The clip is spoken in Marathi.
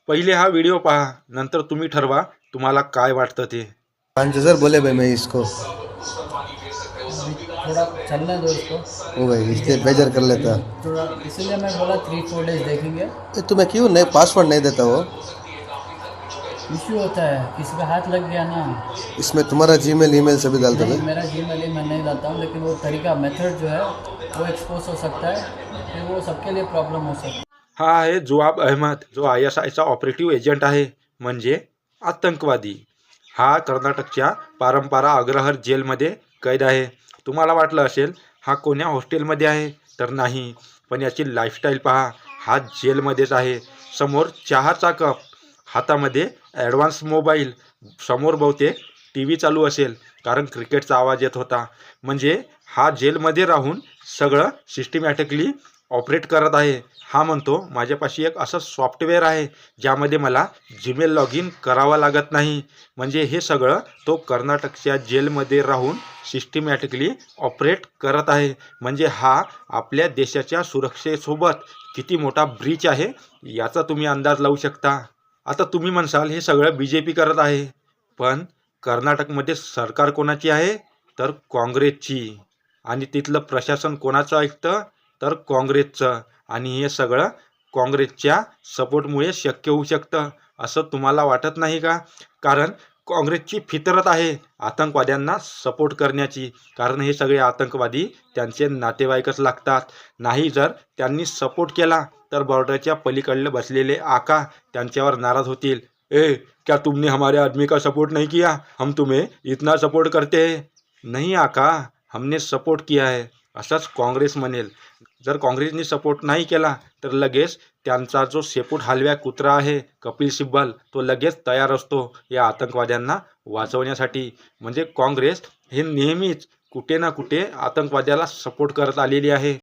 पहिले हा व्हिडिओ पहा, नंतर तुम्ही ठरवा तुम्हाला काय वाटतं ते। 5,000 बोले भाई मैं इसको। अभी थोड़ा चलने दो इसको। ओ भाई इसलिए बेजार कर लेता। थोड़ा इसीलिए मैं बोला 3-4 डेज देखेंगे। ये तुम्हें क्यों नहीं पासवर्ड नहीं देता वो? इश्यू होता है, किसी का हाथ लग गया ना। इसमें तुम्हारा जीमेल ईमेल सभी डालते नहीं, थे। मेरा जीमेल ही मैं नहीं डालता हूँ, लेकिन वो तरीका मेथड जो है वो एक्सपोज हो सकता है, फिर वो सबके लिए प्रॉब्लम हो सकता है। हा आहे जुआब अहमद, जो ISIचा ऑपरेटिव्ह एजंट आहे, म्हणजे आतंकवादी। हा कर्नाटकच्या पारंपरा अग्रहार जेलमध्ये कैद आहे। तुम्हाला वाटलं असेल हा कोण्या हॉस्टेलमध्ये आहे, तर नाही, पण याची लाईफस्टाईल पहा। हा जेलमध्येच आहे। समोर चहाचा कप, हातामध्ये ॲडव्हान्स मोबाईल, समोर बहुतेक TV चालू असेल, कारण क्रिकेटचा आवाज येत होता। म्हणजे हा जेलमध्ये राहून सगळं सिस्टमॅटिकली ऑपरेट करत आहे। हा म्हणतो माझ्यापाशी एक असं सॉफ्टवेअर आहे ज्यामध्ये मला जीमेल लॉग इन करावं लागत नाही। म्हणजे हे सगळं तो कर्नाटकच्या जेलमध्ये राहून सिस्टमॅटिकली ऑपरेट करत आहे। म्हणजे हा आपल्या देशाच्या सुरक्षेसोबत किती मोठा ब्रीच आहे याचा तुम्ही अंदाज लावू शकता। आता तुम्ही म्हणसाल हे सगळं BJP करत आहे, पण कर्नाटकमध्ये सरकार कोणाची आहे, तर काँग्रेसची, आणि तिथलं प्रशासन कोणाचं ऐकतं, तर काँग्रेसचं, आणि हे सगळं काँग्रेसच्या सपोर्टमुळे शक्य होऊ शकतं, असं तुम्हाला वाटत नाही का? कारण काँग्रेसची फितरत आहे आतंकवाद्यांना सपोर्ट करण्याची, कारण हे सगळे आतंकवादी त्यांचे नातेवाईकच लागतात। नाही जर त्यांनी सपोर्ट केला तर बॉर्डरच्या पलीकडले बसलेले आका त्यांच्यावर नाराज होतील। क्या तुमने हमारे आदमी का सपोर्ट नहीं किया, हम तुम्हें इतना सपोर्ट करते हैं। नहीं आका, हमने सपोर्ट किया है, असंच काँग्रेस म्हणेल। जर काँग्रेसने सपोर्ट नाही केला तर लगेच त्यांचा जो शेपूट हलव्या कुत्रा आहे कपिल सिब्बल, तो लगेच तयार असतो या आतंकवाद्यांना वाचवण्यासाठी। म्हणजे काँग्रेस हे नेहमीच कुठे ना कुठे आतंकवाद्याला सपोर्ट करत आलेली आहे।